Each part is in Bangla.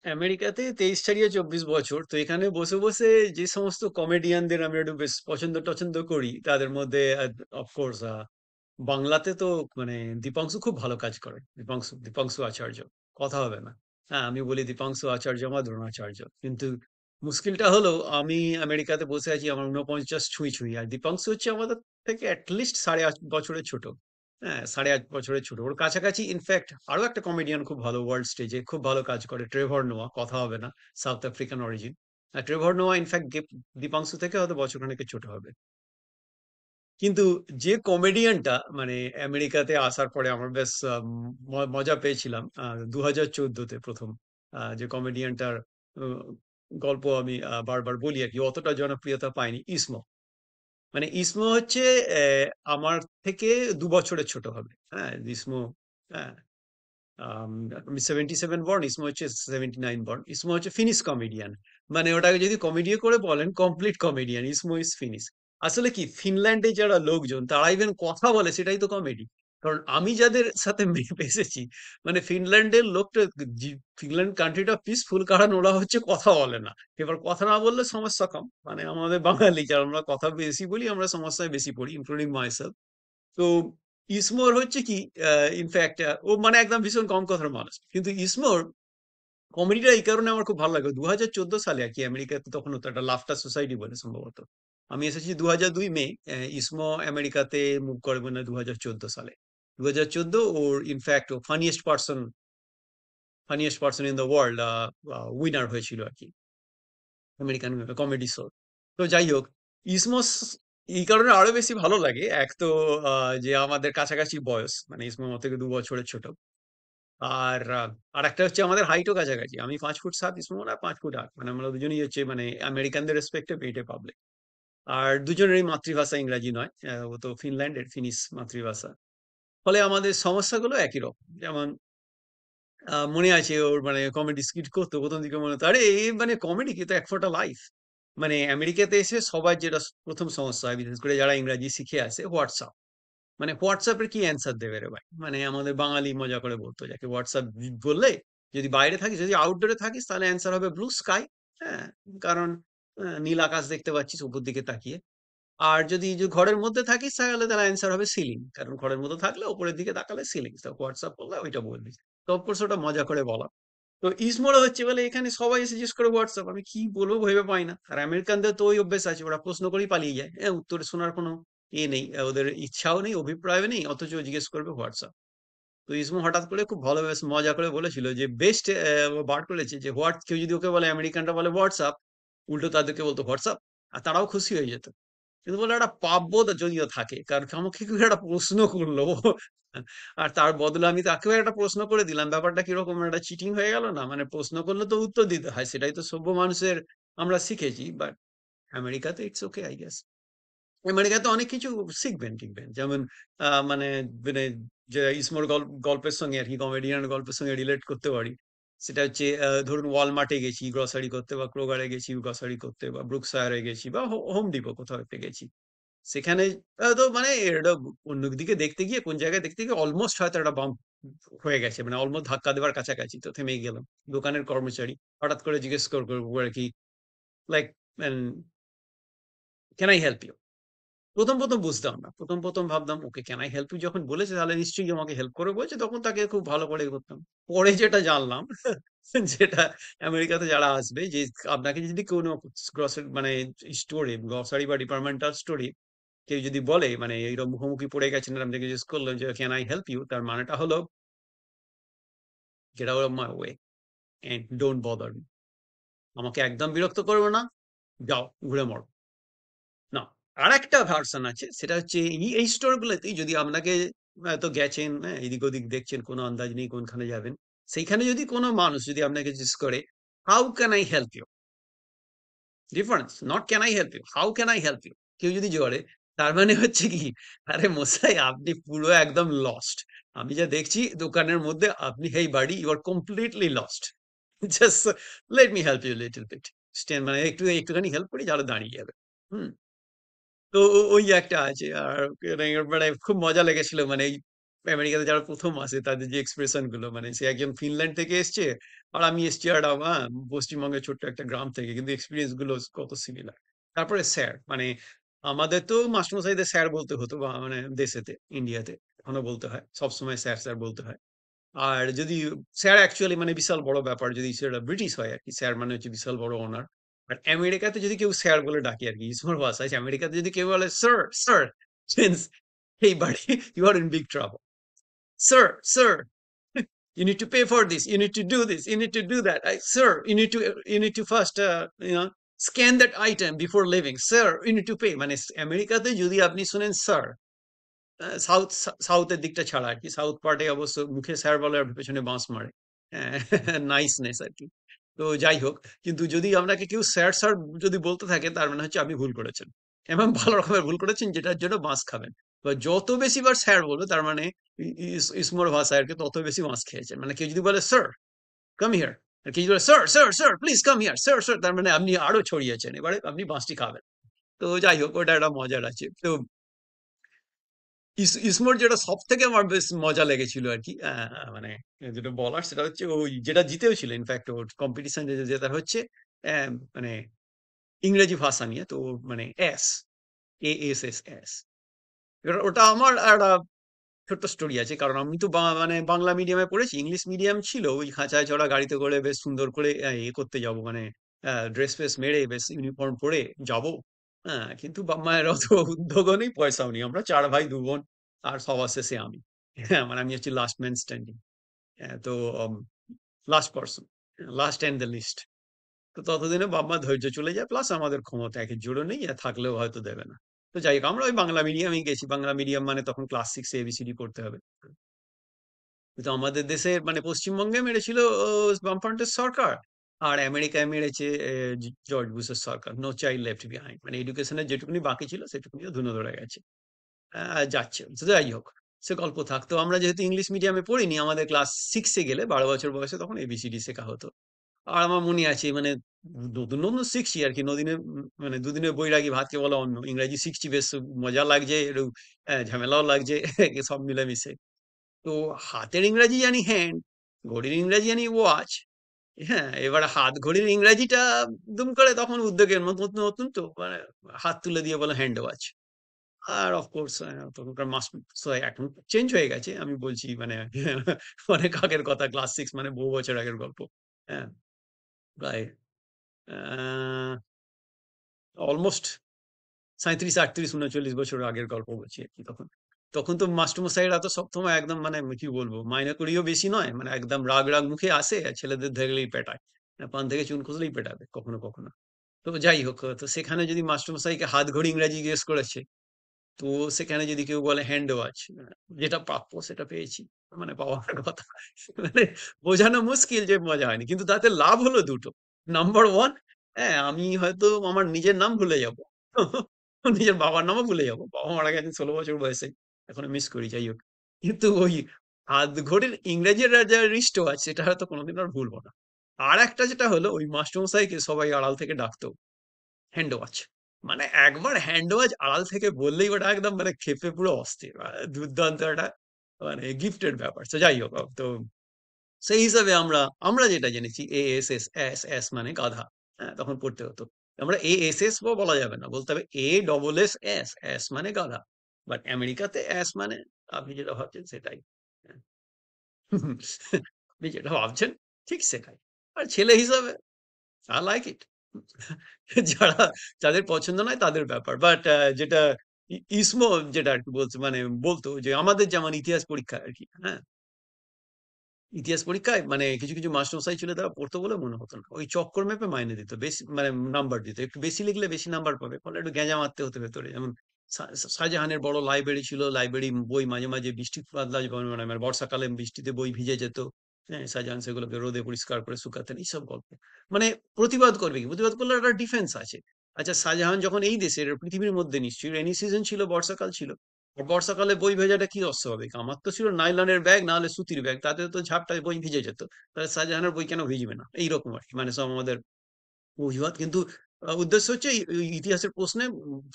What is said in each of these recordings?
আমেরিকাতে 23 ছাড়িয়ে 24 বছর তো এখানে বসে বসে যে সমস্ত কমেডিয়ানদের আমি একটু বেশ পছন্দ টছন্দ করি তাদের মধ্যে অফকোর্স বাংলাতে তো মানে দীপাংশু খুব ভালো কাজ করে। দীপাংশু দীপাংশু আচার্য, কথা হবে না। হ্যাঁ, আমি বলি দীপাংশু আচার্য আমার দ্রোণাচার্য, কিন্তু মুশকিলটা হলো আমি আমেরিকাতে বসে আছি, আমার 49 ছুঁই ছুঁই, আর দীপাংশু হচ্ছে আমাদের থেকে অ্যাটলিস্ট 8.5 বছরের ছোট। হ্যাঁ, 8.5 বছরের ছোট, ওর কাছাকাছি। ইনফ্যাক্ট আরো একটা কমেডিয়ান খুব ভালো, ওয়ার্ল্ড স্টেজে খুব ভালো কাজ করে, ট্রেভর নোয়া, কথা হবে না, সাউথ আফ্রিকান অরিজিন। আর ট্রেভর নোয়া ইনফ্যাক্ট দীপাংশু থেকে হয়তো বছরখানেকের ছোট হবে। কিন্তু যে কমেডিয়ানটা মানে আমেরিকাতে আসার পরে আমার বেশ মজা পেয়েছিলাম 2014-তে প্রথম যে কমেডিয়ানটার গল্প আমি বারবার বলি আর কি, অতটা জনপ্রিয়তা পায়নি, ইসমো। মানে ইসমো হচ্ছে আমার থেকে 2 বছরের ছোট হবে। হ্যাঁ, ইসমো। হ্যাঁ, আম, আমি 77 বর্ন, ইসমো হচ্ছে 79 বর্ন। ইসমো হচ্ছে ফিনিশ কমেডিয়ান। মানে ওটাকে যদি কমেডি করে বলেন, কমপ্লিট কমেডিয়ান, ইসমো ইজ ফিনিশ। আসলে কি, ফিনল্যান্ডে যারা লোকজন তারা ইভেন কথা বলে, সেটাই তো কমেডি। কারণ আমি যাদের সাথে এসেছি, মানে ফিনল্যান্ডের লোকটা, ফিনল্যান্ড কান্ট্রিটা পিসফুল, কারণ ওরা হচ্ছে কথা বলে না। এবার কথা না বললে সমস্যা কম, মানে আমাদের বাঙালি যারা আমরা কথা বেশি বলি, আমরা সমস্যায় বেশি পড়ি, ইনক্লুডিং মাইসেলফ। তো ইসমোর হচ্ছে কি, ইনফ্যাক্ট ও মানে একদম ভীষণ কম কথার মানুষ, কিন্তু ইসমোর কমেডিটা এই কারণে আমার খুব ভালো লাগে। 2014 সালে আর কি, আমেরিকাতে তখন হতো একটা লাফটার সোসাইটি বলে সম্ভবত। আমি এসেছি 2002 মে। ইসমো আমেরিকাতে মুভ করবে না 2014 সালে। 2014 ওর ইনফ্যাক্ট ও funniest person in the world winner হয়েছিল আর কি, আমেরিকান কমেডি শো। তো যাই হোক, ইসমোস এই কারণে আরো বেশি ভালো লাগে। এক তো যে আমাদের কাছাকাছি বয়স, মানে ইসমো আমার থেকে 2 বছরের ছোট। আর আর একটা হচ্ছে আমাদের হাইটও কাছাকাছি, আমি 5 ফুট 7, ইসমো মনে হয় 5 ফুট 8, মানে আমরা দুজনেই হচ্ছে মানে আমেরিকানদের রেসপেক্টে পেটে পাবলিক। আর দুজনেরই মাতৃভাষা ইংরাজি নয়, ও তো ফিনল্যান্ডের, ফিনিশ মাতৃভাষা। ফলে আমাদের সমস্যাগুলো একই রকম। যেমন মনে আছে ওর মানে কমেডি স্কিট করতো প্রথম দিকে, মনে হতো আরে এই মানে কমেডি কি, তো এক ফোঁটা লাইফ। মানে আমেরিকাতে এসে সবার যেটা প্রথম সমস্যা হয়, বিশেষ করে যারা ইংরাজি শিখে আসে, হোয়াটসঅ্যাপ। মানে হোয়াটসঅ্যাপের কি অ্যান্সার দেবে রে ভাই, মানে আমাদের বাঙালি মজা করে বলতো, যাকে হোয়াটসঅ্যাপ বললে, যদি বাইরে থাকিস, যদি আউটডোরে থাকিস, তাহলে অ্যান্সার হবে ব্লু স্কাই। হ্যাঁ, কারণ নীল আকাশ দেখতে পাচ্ছিস উপর দিকে তাকিয়ে। আর যদি যে ঘরের মধ্যে থাকিস, তাহলে তার অ্যান্সার হবে সিলিং, কারণ ঘরের মধ্যে থাকলে উপরের দিকে তাকালে সিলিং, তো হোয়াটসঅ্যাপ করলে ওইটা বলবি। তো অফকোর্স ওটা মজা করে বলা। তো ইসমোড়া হচ্ছে বলে এখানে সবাই এসে জিজ্ঞেস করে হোয়াটসঅ্যাপ, আমি কি বলবো ভেবে পাই না। আর আমেরিকানদের তো ওই অভ্যেস আছে, ওরা প্রশ্ন করেই পালিয়ে যায়, উত্তর শোনার কোনো নেই, ওদের ইচ্ছাও নেই, অভিপ্রায়ও নেই, অথচ জিজ্ঞেস করবে হোয়াটসঅ্যাপ। তো ইসমো হঠাৎ করে খুব ভালো বেশ মজা করে বলেছিল যে বেস্ট বার করেছে, যে কেউ যদি ওকে বলে, আমেরিকানরা বলে হোয়াটসঅ্যাপ, উল্টো তাদেরকে বলতো হোয়াটসঅ্যাপ, আর তারাও খুশি হয়ে যেত। কিন্তু বলে একটা পাপবোধ যদিও থাকে, কারণ আমাকে কেউ একটা প্রশ্ন করলো, আর তার বদলে আমি তাকেও একটা প্রশ্ন করে দিলাম, ব্যাপারটা কিরকম একটা চিটিং হয়ে গেল না? মানে প্রশ্ন করলে তো উত্তর দিতে হয়, সেটাই তো সভ্য মানুষের আমরা শিখেছি। বাট আমেরিকাতে ইটস ওকে আই গেস। আমেরিকাতে অনেক কিছু শিখবেন টিখবেন, যেমন মানে মানে যে ইসমোর গল্পের সঙ্গে আর কি, কমেডিয়ান গল্পের সঙ্গে রিলেট করতে পারি। সেটা হচ্ছে ধরুন ওয়ালমার্টে গেছি গ্রসারি করতে, বা ক্রোগারে গেছি গ্রসারি করতে, বা ব্রুকশায়ারে গেছি, বা হোম ডিপো কোথাও একটা গেছি। সেখানে তো মানে এটা অন্যদিকে দেখতে গিয়ে, কোন জায়গায় দেখতে গিয়ে অলমোস্ট হয়তো একটা বাম্প হয়ে গেছে, মানে অলমোস্ট ধাক্কা দেওয়ার কাছাকাছি, তো থেমে গেলাম। দোকানের কর্মচারী হঠাৎ করে জিজ্ঞেস করবো আর কি, like, can I help you? প্রথম প্রথম বুঝতাম না, প্রথম প্রথম ভাবতাম okay can I help you যখন বলেছে, তাহলে নিশ্চয়ই আমাকে হেল্প করে বলছে, তখন তাকে খুব ভালো করে করতাম। পরে যেটা জানলাম, যেটা আমেরিকাতে যারা আসবে, যে আপনাকে যদি কোনো গ্রসারি মানে স্টোরে, গ্রসারি বা ডিপার্টমেন্টাল স্টোরে কেউ যদি বলে, মানে এইরকম মুখোমুখি পড়ে গেছেন আর আপনাকে জিজ্ঞেস করলেন যে ক্যান আই হেল্প ইউ, তার মানেটা হলো get out of my way and don't bother me. আমাকে একদম বিরক্ত করবে না, যাও ঘুরে মরো। না, আর একটা ভার্সন আছে, সেটা হচ্ছে এই স্টোর গুলোতেই যদি আপনাকে তো গেছেন, হ্যাঁ, এদিক ওদিক দেখছেন, কোনো আন্দাজ নেই কোনখানে যাবেন, সেইখানে যদি কোনো মানুষ যদি আপনাকে জিজ্ঞেস করে how can I help you, difference, not can I help you, how can I help you, কেউ যদি করে, তার মানে হচ্ছে কি, আরে মশাই আপনি পুরো একদম লস্ট। আমি যা দেখছি দোকানের মধ্যে, আপনি hey buddy, you are completely lost, just let me help you little bit, stand, মানে একটুখানি হেল্প করি, যারা দাঁড়িয়ে যাবে। হুম। তো ওই একটা আছে। আর মানে মানে খুব মজা লেগেছিল, মানে আমেরিকাতে যারা প্রথম আসে তাদের যে এক্সপ্রেশন গুলো, মানে সে একজন ফিনল্যান্ড থেকে এসছে আর আমি এসছি একটা পশ্চিমবঙ্গের ছোট্ট একটা গ্রাম থেকে, কিন্তু এক্সপিরিয়েন্স গুলো কত সিমিলার। তারপরে স্যার, মানে আমাদের তো মাস্টারমশাইদের স্যার বলতে হতো, বা মানে দেশেতে, ইন্ডিয়াতে এখনো বলতে হয়, সবসময় স্যার স্যার বলতে হয়। আর যদি স্যার অ্যাকচুয়ালি মানে বিশাল বড় ব্যাপার, যদি সেটা ব্রিটিশ হয় আর কি, স্যার মানে হচ্ছে বিশাল বড় অনার। আর আমেরিকাতে যদি কেউ স্যার বলে ডাকে আর কি, ইসমর ভাষায় আমেরিকাতে যদি কেউ বলে sir sir, hey buddy, you are in big trouble. Sir, you need to pay for this. You need to do this. You need to do that. Sir, you need to first, scan that item before leaving. Sir, you need to pay. মানে আমেরিকাতে যদি আপনি শুনেন স্যার, সাউথ সাউথের দিকটা ছাড়া আর কি, সাউথ পার্টে অবশ্য মুখে স্যার বলে আর পেছনে বাঁশ মারে, নাইসনেস আর কি। তো যাই হোক, কিন্তু যদি আপনাকে কেউ স্যার স্যার যদি বলতে থাকে, তার মানে হচ্ছে আপনি ভুল করেছেন, এবং ভালো রকমের ভুল করেছেন, যেটার জন্য বাঁশ খাবেন। বা যত বেশি বার স্যার বলবে, তার মানে ইসমোর ভাষায় আর কি, তত বেশি বাঁশ খেয়েছেন। মানে কেউ যদি বলে স্যার কাম হিয়ার, আর কেউ যদি বলে sir sir sir please come here, sir sir, তার মানে আপনি আরো ছড়িয়েছেন, এবারে আপনি বাঁশটি খাবেন। তো যাই হোক, ওটা একটা মজার আছে। তো ইসমোর যেটা সব থেকে আমার বেশ মজা লেগেছিল আর কি, মানে যেটা বলার, সেটা হচ্ছে ওই যেটা জিতেও ছিল, ইনফ্যাক্ট ওর কম্পিটিশন যে জেতা হচ্ছে, মানে ইংরেজি ভাষা নিয়ে। তো মানে এস, এস, ওটা আমার একটা ছোট্ট স্টোরি আছে, কারণ আমি তো মানে বাংলা মিডিয়ামে পড়েছি, ইংলিশ মিডিয়াম ছিল, ওই খাঁচায় চড়া গাড়িতে করে বেশ সুন্দর করে করতে যাব, মানে ড্রেস ফ্রেস মেরে বেশ ইউনিফর্ম পরে যাব। হ্যাঁ, কিন্তু বাবা মায়ের অত উদ্যোগও নেই, পয়সাও নেই, আমরা চার ভাই দু বোন, আর সবার শেষে আমি। হ্যাঁ, মানে আমি হচ্ছি লাস্ট ম্যান স্ট্যান্ডিং। তো last person, last and the least. তো ততদিনে বাবা মা ধৈর্য চলে যায়, প্লাস আমাদের ক্ষমতা একের জোরও নেই, আর থাকলেও হয়তো দেবে না। তো যাই হোক, আমরা ওই বাংলা মিডিয়ামে গেছি, বাংলা মিডিয়াম মানে তখন ক্লাস 6 এবিসিডি পড়তে হবে। কিন্তু আমাদের দেশে মানে পশ্চিমবঙ্গে মেরেছিল বামফ্রন্টের সরকার, আর আমেরিকায় মেরেছে জর্জ বুশের সরকার। নো চাইল্ড লেফট বিহাইন্ড, মানে এডুকেশনের যেটুকুনি বাকি ছিল সেটুকুনিও ধুনো ধরে গেছে। যাচ্ছে, তো যাই হোক, সে গল্প থাকতো। আমরা যেহেতু ইংলিশ মিডিয়ামে পড়িনি, আমাদের ক্লাস 6-এ গেলে 12 বছর বয়সে তখন এবিসিডি শেখা হতো। আর আমার মনে আছে, মানে নতুন নতুন শিখছি আর কি, নদিনে মানে দুদিনের বৈরাগী ভাতকে বলা অন্য, ইংরাজি শিখছি, বেশ মজা লাগছে, একটু ঝামেলাও লাগছে, সব মিলেমিশে। তো হাতের ইংরাজি জানি হ্যান্ড, ঘড়ির ইংরাজি জানি ওয়াচ। হ্যাঁ, এবার হাত ঘড়ির ইংরাজিটা দুম করে তখন উদ্যোগের নতুন নতুন, তো মানে হাত তুলে দিয়ে বলে হ্যান্ড ওয়াচ। আর অফকোর্স তখনকার এখন চেঞ্জ হয়ে গেছে, আমি বলছি মানে অনেক আগের কথা, ক্লাস 6 মানে বহু বছর আগের গল্প। হ্যাঁ, প্রায় অলমোস্ট 37, 38, 39 বছর আগের গল্প বলছি আর কি। তখন তখন তো মাস্টারমশাইরা তো সবসময় একদম মানে কি বলবো, মাইনে করিও বেশি নয়, মানে একদম রাগ রাগ মুখে আসে, আর ছেলেদের ধরলেই পেটায়, পান থেকে চুন খসলেই পেটাবে কখনো কখনো। তো যাই হোক, তো সেখানে যদি মাস্টারমশাইকে হাত ঘড়ি ইংরাজি জিজ্ঞেস করেছে, তো সেখানে যদি কেউ বলে হ্যান্ড ওয়াচ, যেটা প্রাপ্য সেটা পেয়েছি, মানে পাওয়ার কথা। মানে বোঝানো মুশকিল যে মজা হয়নি, কিন্তু তাতে লাভ হলো দুটো। নাম্বার ওয়ান, হ্যাঁ, আমি হয়তো আমার নিজের নাম ভুলে যাব, নিজের বাবার নামও ভুলে যাবো, বাবা মারা গেছেন 16 বছর বয়সে, এখন মিস করি, যাই হোক। কিন্তু ওই হাত ঘড়ির ইংরেজির যা রিস্ট ওয়াচ, সেটা হয়তো কোনোদিন আর ভুলবো না। আর একটা যেটা হলো, ওই মাস্টারমশাইকে সবাই আড়াল থেকে ডাকতো হ্যান্ড ওয়াচ। মানে একবার হ্যান্ড ওয়াচ আড়াল থেকে বললেই ওটা একদম মানে খেপে পুরো অস্থির, দুর্দান্ত একটা মানে গিফটেড ব্যাপার। তো যাই হোক, তো সেই হিসাবে আমরা আমরা যেটা জেনেছি, এস মানে গাধা। হ্যাঁ, তখন পড়তে হতো। আমরা এএসএস বলা যাবে না, বলতে হবে এস, এস মানে গাধা। বাট আমেরিকাতে এস মানে আপনি যেটা ভাবছেন সেটাই। হ্যাঁ, আপনি যেটা ভাবছেন ঠিক সেটাই। আর ছেলে হিসাবে আই লাইক ইট। যারা, যাদের পছন্দ নয় তাদের ব্যাপার। বাট যেটা ইসমো যেটা আর কি বলছে, মানে বলতো যে আমাদের যেমন ইতিহাস পরীক্ষা আর কি, হ্যাঁ, ইতিহাস পরীক্ষায় মানে কিছু কিছু মাস্টারমশাই ছিল, তারা পড়তো বলে মনে হতো না, ওই চক্কর মেপে মাইনে দিত, বেশি মানে নাম্বার দিত, একটু বেশি লিখলে বেশি নাম্বার পাবে, ফলে একটু গেঁজা মারতে হতে ভেতরে। যেমন শাহজাহানের বড় লাইব্রেরি ছিল, লাইব্রেরি বই মাঝে মাঝে বৃষ্টি বাদলা, মানে বর্ষাকালে বৃষ্টিতে বই ভিজে যেত। হ্যাঁ, শাহজাহান সেগুলোকে রোদে পরিষ্কার করে শুকাতেন, এইসব গল্প। মানে প্রতিবাদ করবে কি, প্রতিবাদ করলে একটা ডিফেন্স আছে। আচ্ছা, শাহজাহান যখন এই দেশের পৃথিবীর মধ্যে নিশ্চয়ই রেনি সিজন ছিল, বর্ষাকাল ছিল, আর বর্ষাকালে বই ভেজাটা কি অস্বাভাবিক? আমার তো ছিল নাইলনের ব্যাগ, না হলে সুতির ব্যাগ, তাতে তো ঝাপটায় বই ভিজে যেত। তাহলে শাহজাহানের বই কেন ভিজবে না? এইরকম আর কি, মানে সব আমাদের অজুহাত। কিন্তু উদ্দেশ্য হচ্ছে ইতিহাসের প্রশ্নে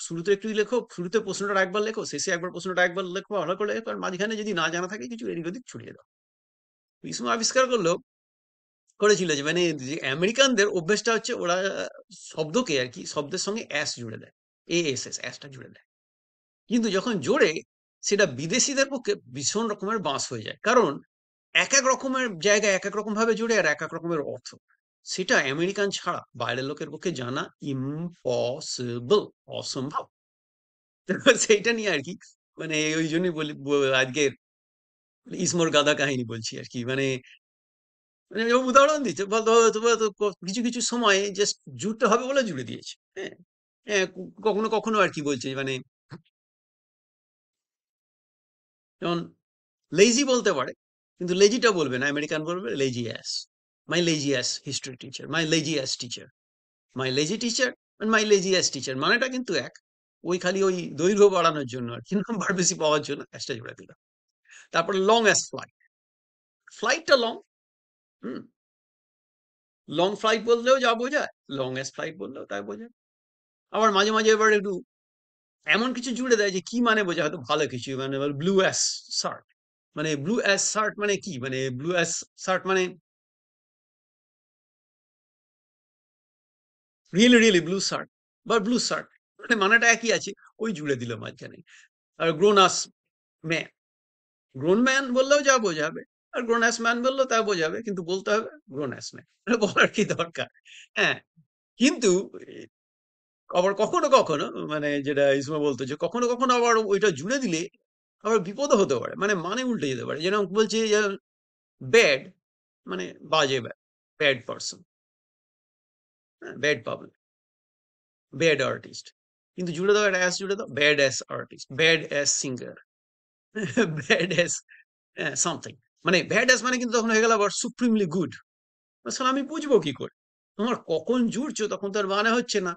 শুরুতে একটু লেখো, শুরুতে প্রশ্নটা একবার লেখো, শেষে একবার প্রশ্নটা একবার লেখো, ভালো করে লেখো, আর মাঝখানে যদি না জানা থাকে কিছু এদিক ওদিক ছড়িয়ে দাও। ইসমো আবিষ্কার করলো, করেছিল যে মানে যে আমেরিকানদের অভ্যেসটা হচ্ছে ওরা শব্দকে আর কি শব্দের সঙ্গে অ্যাস জুড়ে দেয়, এএসএস অ্যাসটা জুড়ে দেয়। কিন্তু যখন জোড়ে সেটা বিদেশিদের পক্ষে ভীষণ রকমের বাঁশ হয়ে যায়, কারণ এক এক রকমের জায়গায় এক এক রকম ভাবে জুড়ে আর এক এক রকমের অর্থ। সেটা আমেরিকান ছাড়া বাইরের লোকের পক্ষে জানা ইম্পসিবল, অসম্ভব। তো সেইটা নিয়ে আর কি মানে ওই জন্যই বলি আজকের ইসমোর গাদা কাহিনী বলছি আর কি মানে মানে ও উদাহরণ দিচ্ছে বলতো তোমরা তো কিছু কিছু সময় জাস্ট জুড়তে হবে বলে জুড়ে দিয়েছে। হ্যাঁ, হ্যাঁ, কখনো কখনো আর কি বলছে মানে যেমন লেজি বলতে পারে, কিন্তু লেজিটা বলবে না, আমেরিকান বলবে লেজি অ্যাস। মাই লেজি অ্যাস হিস্ট্রি টিচার, মাই লেজি অ্যাস টিচার, মাই লেজি টিচার, মাই লেজি অ্যাস টিচার মানেটা কিন্তু এক। ওই খালি ওই দৈর্ঘ্য বাড়ানোর জন্য আর কি, নাম্বার বেশি পাওয়ার জন্য অ্যাসটা জুড়ে দিলাম। তারপরে লং অ্যাস ফ্লাইট, ফ্লাইটটা লং। হুম, লং ফ্লাইট বললেও যা বোঝায়, লং অ্যাস ফ্লাইট বললেও তাই বোঝায়। আবার মাঝে মাঝে এবার একটু এমন কিছু জুড়ে দেয় যে কি মানে বোঝায়, হয়তো ভালো কিছু মানে ব্লু অ্যাস শার্ট, মানে ব্লু অ্যাস শার্ট মানে কি, মানে ব্লু অ্যাস শার্ট মানে রিয়েলি রিয়েলি ব্লু শার্ট বা ব্লু শার্ট, মানে মানেটা একই আছে, ওই জুড়ে দিল মাঝখানে। Are grown us man, grown man বললেও যা বোঝাবে, আর গ্রোন অ্যাস ম্যান বললেও তা বোঝাবে, কিন্তু বলতে হবে গ্রোন অ্যাস ম্যান, বলার কি দরকার। হ্যাঁ, কিন্তু আবার কখনো কখনো মানে যেটা ইসমা বলতো যে কখনো কখনো আবার ওইটা জুড়ে দিলে আবার বিপদও হতে পারে, মানে উল্টে যেতে পারে। যেরকম বলছে ব্যাড মানে বাজে, bad person, bad public, bad artist, কিন্তু জুড়ে দাও একটা অ্যাস জুড়ে দাও, bad ass artist, bad ass singer, bad ass something. মানে ব্যাড অ্যাস মানে কিন্তু তখন হয়ে গেল আবার সুপ্রিমলি গুড। আসলে আমি বুঝবো কি করে তোমার কখন জুড়ছো তখন তার মানে হচ্ছে না,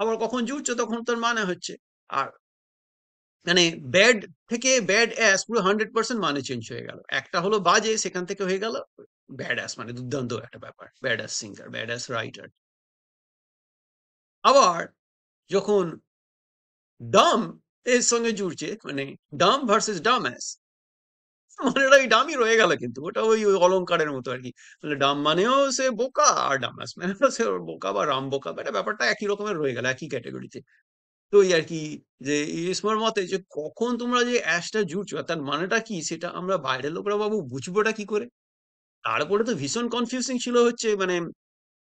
আবার কখন জুড়ছো তখন তার মানে হচ্ছে। আর মানে ব্যাড থেকে ব্যাড অ্যাস পুরো 100% মানে চেঞ্জ হয়ে গেল। একটা হলো বাজে, সেখান থেকে হয়ে গেল ব্যাড অ্যাস, মানে দুর্দান্ত একটা ব্যাপার, bad ass singer, bad ass writer. আবার যখন ডাম এর সঙ্গে জুড়ছে মানে ডাম ভার্সেস ডাম অ্যাস, মানে ওটা ওই ডামই রয়ে গেল, কিন্তু ওটা ওই ওই অলংকারের মতো আর কি। মানে ডাম মানেও সে বোকা, আর ডাম অ্যাস মানেও সে বোকা বা রাম বোকা, এটা ব্যাপারটা একই রকমের রয়ে গেল, একই ক্যাটাগরিতে। তো ওই আর কি যে ইসমর মতে যে কখন তোমরা যে অ্যাশটা জুড়ছো আর তার মানেটা কি সেটা আমরা বাইরের লোকরা বাবু বুঝবোটা কি করে। তারপরে তো ভীষণ কনফিউজিং ছিল হচ্ছে মানে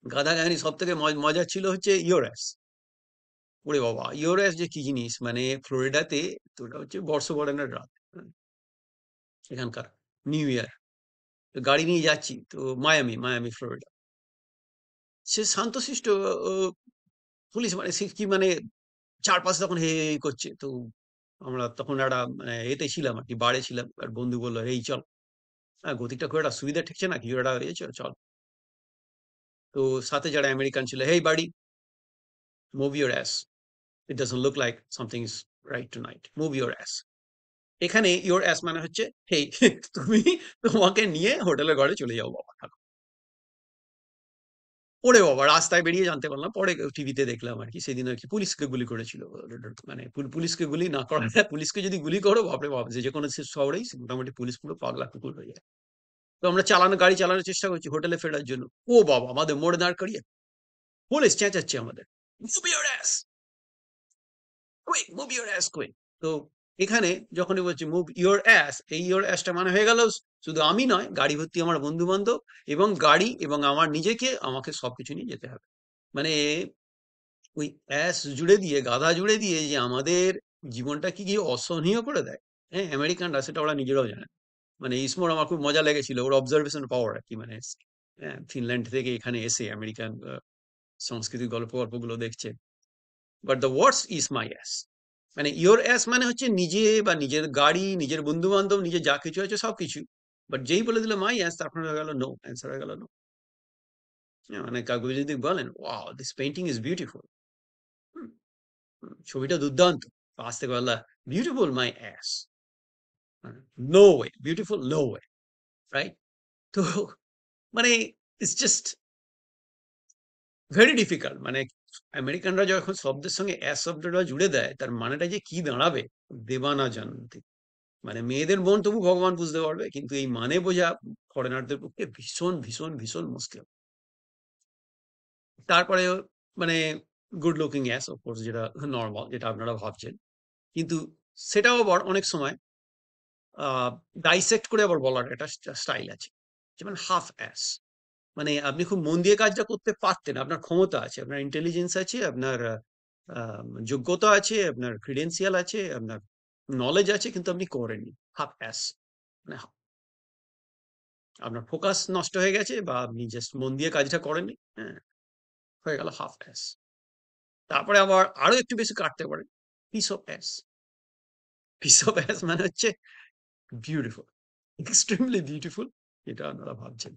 গাধা কাহিনী সব থেকে মজার ছিল হচ্ছে ইয়োরাস। ওরে বাবা, ইয়োরাস যে কি জিনিস, মানে ফ্লোরিডাতে, তো ওটা হচ্ছে বর্ষবরণের রাত, এখানকার নিউ ইয়ার, গাড়ি নিয়ে যাচ্ছি তো মায়ামি, মায়ামি ফ্লোরিডা। সে শান্তশিষ্ট পুলিশ, মানে সে কি মানে চারপাশে তখন হে হে করছে। তো আমরা তখন একটা মানে এতে ছিলাম আর কি, বারে ছিলাম, আর বন্ধু বললো এই চল, হ্যাঁ গতিটা খুব একটা সুবিধা ঠেকছে না, কিছু একটা হয়েছে চল। তো সাথে যারা আমেরিকান ছিল, hey buddy, move your ass, it doesn't look like something is right tonight, move your ass. এখানে ইউর অ্যাস মানে হচ্ছে হেই, তুমি তোমাকে নিয়ে হোটেলের ঘরে চলে যাও বাবা, থাকো। ওরে বাবা, রাস্তায় বেরিয়ে জানতে পারলাম, পরে টিভিতে দেখলাম আর কি, সেদিন আর কি পুলিশকে গুলি করেছিল। মানে পুলিশকে গুলি না করা, পুলিশকে যদি গুলি করো বাপরে বাপ, যে কোনো শহরেই মোটামুটি পুলিশ পুরো পাগলা কুকুর হয়ে যায়। তো আমরা গাড়ি চালানোর চেষ্টা করছি হোটেলে ফেরার জন্য, ও বাবা আমাদের মোড়ে দাঁড় করিয়ে পুলিশ চেঁচাচ্ছে আমাদের, move your ass quick, move your ass quick. তো এখানে যখনই বলছি মুভ ইউর অ্যাস, এই ইউর অ্যাসটা মানে হয়ে গেল শুধু আমি নয়, গাড়ি ভর্তি আমার বন্ধু বান্ধব এবং গাড়ি এবং আমার নিজেকে, আমাকে সবকিছু নিয়ে যেতে হবে। মানে ওই অ্যাস জুড়ে দিয়ে, গাধা জুড়ে দিয়ে যে আমাদের জীবনটা কি কি অসহনীয় করে দেয়। হ্যাঁ, আমেরিকানরা সেটা ওরা নিজেরাও জানে। মানে ইসমোর আমার খুব মজা লেগেছিল ওর অবজারভেশন পাওয়ার আর কি, মানে হ্যাঁ, ফিনল্যান্ড থেকে এখানে এসে আমেরিকান সংস্কৃতির গল্পগুলো দেখছে। But the words is my ass, মানে ইয়োর অ্যাস মানে হচ্ছে নিজে বা নিজের গাড়ি, নিজের বন্ধু বান্ধব, নিজের যা কিছু আছে সবকিছু। বাট যেই বলে দিল মাই অ্যাস, তারপর হয়ে গেল নো, অ্যান্সার হয়ে গেল নো। মানে কাউকে যদি বলেন wow this painting is beautiful, ছবিটা দুর্দান্ত, আসতে পারলা beautiful my ass, no way beautiful, no way, right? তো মানে ইটস জাস্ট ভেরি ডিফিকাল্ট, মানে আমেরিকানরা যখন শব্দের সঙ্গে অ্যাস শব্দটা জুড়ে দেয় তার মানেটা যে কি দাঁড়াবে, দেবানা জানতে, মানে মেয়েদের বোন তবু ভগবান বুঝতে পারবে, কিন্তু এই মানে বোঝা ফরেনারদের পক্ষে ভীষণ ভীষণ ভীষণ মুশকিল। তারপরে মানে গুড লুকিং অ্যাস, অফকোর্স, যেটা নর্মাল, যেটা আপনারা ভাবছেন, কিন্তু সেটাও আবার অনেক সময় ডাইসেক্ট করে আবার বলার একটা স্টাইল আছে, যেমন হাফ অ্যাস। মানে আপনি খুব মন দিয়ে কাজটা করতে পারতেন, আপনার ক্ষমতা আছে, আপনার ইন্টেলিজেন্স আছে, আপনার যোগ্যতা আছে, আপনার ক্রিডেন্সিয়াল আছে, আপনার নলেজ আছে, কিন্তু আপনি করেননি, হাফ অ্যাস। মানে আপনার ফোকাস নষ্ট হয়ে গেছে, বা আপনি জাস্ট মন দিয়ে কাজটা করেননি, হ্যাঁ, হয়ে গেল হাফ অ্যাস। তারপরে আবার আরো একটু বেশি কাটতে পারেন, piece of ass. Piece of ass মানে হচ্ছে বিউটিফুল, এক্সট্রিমলি বিউটিফুল, এটা আপনারা ভাবছেন।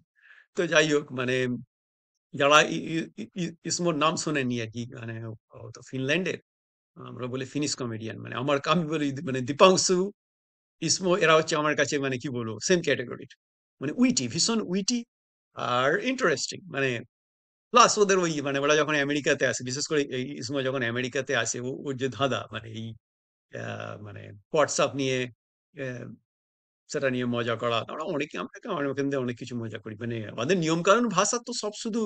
তো যাই হোক, মানে যারা ইসমোর নাম শোনেননি আর কি, মানে ও তো ফিনল্যান্ডের, আমরা বলি ফিনিশ কমেডিয়ান, মানে আমি বলি মানে দীপাংশু, ইসমো, এরা হচ্ছে আমার কাছে মানে কি বলবো সেম ক্যাটাগরির, মানে উইটি, ভীষণ উইটি আর ইন্টারেস্টিং, মানে প্লাস ওদের ওই মানে ওরা যখন আমেরিকাতে আসে, বিশেষ করে এই ইসমো যখন আমেরিকাতে আসে, ওর যে ধাঁধা, মানে এই মানে হোয়াটসঅ্যাপ নিয়ে, আহ, সেটা নিয়ে মজা করা, আমরা অনেকে, আমরা ওখান থেকে অনেক কিছু মজা করি, মানে আমাদের নিয়ম কানুন ভাষা তো সব শুধু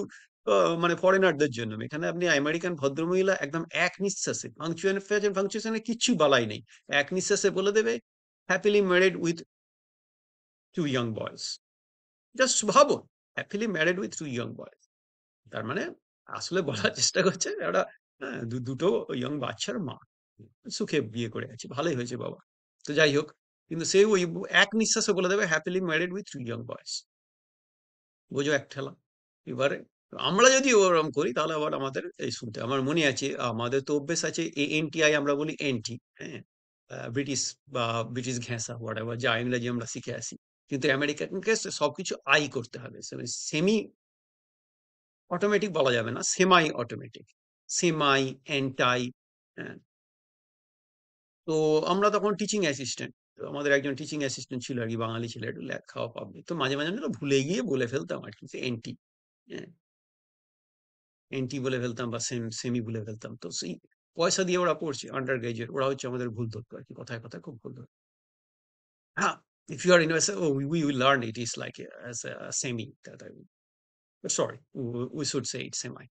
মানে ফরেনারদের জন্য। এখানে আপনি আমেরিকান ভদ্রমহিলা একদম এক নিঃশ্বাসে, ফাংচুয়েশনে কিচ্ছু বালাই নেই, এক নিঃশ্বাসে বলে দেবে happily married with two young boys. Just ভাবো, happily married with two young boys, তার মানে আসলে বলার চেষ্টা করছে ওরা, হ্যাঁ, দুটো ইয়ং বাচ্চার মা, সুখে বিয়ে করে আছে, ভালোই হয়েছে বাবা। তো যাই হোক, কিন্তু সে ওই এক নিঃশ্বাসে বলে দেবে happily married with two young boys, বোঝো এক ঠেলা। এবারে আমরা যদি ওরকম করি তাহলে আবার আমাদের এই শুনতে, আমার মনে আছে আমাদের তো অভ্যেস আছে ANTI, আমরা বলি এনটি, হ্যাঁ, ব্রিটিশ বা ব্রিটিশ ঘেঁষা, হোয়াট এভার, যা ইংরেজি আমরা শিখে আসি, কিন্তু আমেরিকানকে সবকিছু আই করতে হবে, সেমি অটোমেটিক বলা যাবে না, সেমাই অটোমেটিক, সেমাই, এন্টাই, হ্যাঁ। তো আমরা তখন টিচিং অ্যাসিস্ট্যান্ট, তো আমাদের একজন টিচিং অ্যাসিস্ট্যান্ট ছিল আর কি, বাঙালি ছিল, একটু লেখাও পাবলিক, তো মাঝে মাঝে আমরা ভুলে গিয়ে বলে ফেলতাম আর কি এনটি, হ্যাঁ, এনটি বলে ফেলতাম, বা সেমি বলে ফেলতাম। তো সেই পয়সা দিয়ে ওরা পড়ছে, আন্ডার গ্রাজুয়েট, ওরা হচ্ছে আমাদের ভুল ধরতো আর কি, কথায় কথায় খুব ভুল ধরতো। হ্যাঁ, if you are in USA, oh, we will learn it is like as a semi, that I mean. But sorry, we should say it's semi.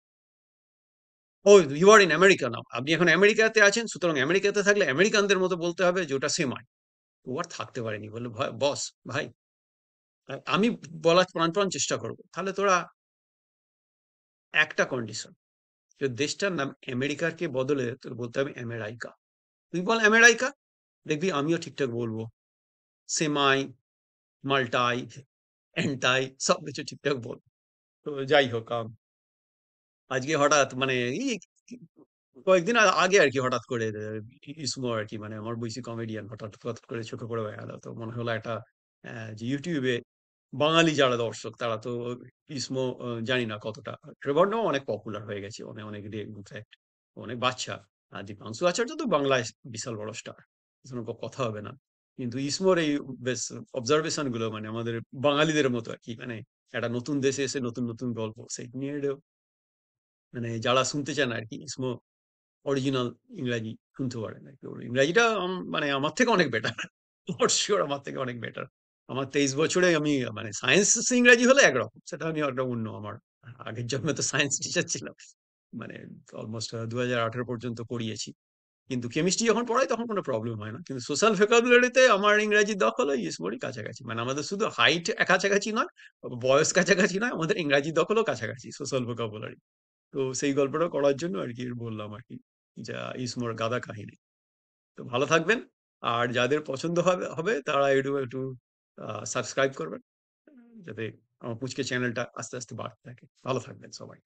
ও, you are in America now, আপনি এখন আমেরিকাতে আছেন, সুতরাং আমেরিকাতে থাকলে আমেরিকানদের মতো বলতে হবে যে ওটা সেমাই। ও আর থাকতে পারেনি, বললো বস, ভাই, আমি বলার প্রাণ প্রাণ চেষ্টা করবো, তাহলে তোরা একটা কন্ডিশন, যে দেশটার নাম আমেরিকার কে বদলে তোর বলতে হবে আমেরাইকা। তুই বল আমেরাইকা, দেখবি আমিও ঠিকঠাক বলবো, সেমাই, মাল্টাই, এন্টাই, সবকিছু ঠিকঠাক বলবো। তো যাই হোক, আজকে হঠাৎ মানে এই কয়েকদিন আগে আর কি, হঠাৎ করে ইসমো আর কি, মানে আমার বইসি কমেডিয়ান, হঠাৎ হঠাৎ করে চোখে পড়ে গেল, তো মনে হলো একটা যে ইউটিউবে বাঙালি যারা দর্শক তারা তো ইসমো জানি না কতটা, ট্রেভর নোয়া অনেক পপুলার হয়ে গেছে, অনেক অনেক ইনফ্যাক্ট অনেক বাচ্চা, আর দীপাংশু আচার্য তো বাংলায় বিশাল বড় স্টার, কথা হবে না। কিন্তু ইসমোর এই বেশ অবজারভেশন গুলো মানে আমাদের বাঙালিদের মতো আর কি, মানে একটা নতুন দেশে এসে নতুন নতুন গল্প, সেই নিয়ে মানে যারা শুনতে চান আর কি ইসমো অরিজিনাল ইংরাজি শুনতে পারেন আর কি, ওর ইংরাজিটা মানে আমার থেকে অনেক বেটার, ফর শিওর আমার থেকে অনেক বেটার। আমার 23 বছরে আমি মানে সায়েন্স ইংরাজি হলে একরকম, সেটা আমি একটা অন্য, আমার আগের জন্মে তো সায়েন্স টিচার ছিলাম, মানে অলমোস্ট 2018 পর্যন্ত পড়িয়েছি, কিন্তু কেমিস্ট্রি যখন পড়াই তখন কোনো প্রবলেম হয় না, কিন্তু সোশ্যাল ভোকাবুলারিতে আমার ইংরাজি দখল ওই ইসমোরই কাছাকাছি, মানে আমাদের শুধু হাইট কাছাকাছি নয়, বয়স কাছাকাছি নয়, আমাদের ইংরাজি দখলও কাছাকাছি সোশ্যাল ভোকাবুলারি। তো সেই গল্পটা করার জন্য আর কি বললাম আর কি, যা ইসমোর গাদা কাহিনী। তো ভালো থাকবেন, আর যাদের পছন্দ হবে হবে তারা একটু একটু সাবস্ক্রাইব করবেন, যাতে আমার পুচকে চ্যানেলটা আস্তে আস্তে বাড়তে থাকে। ভালো থাকবেন সবাই।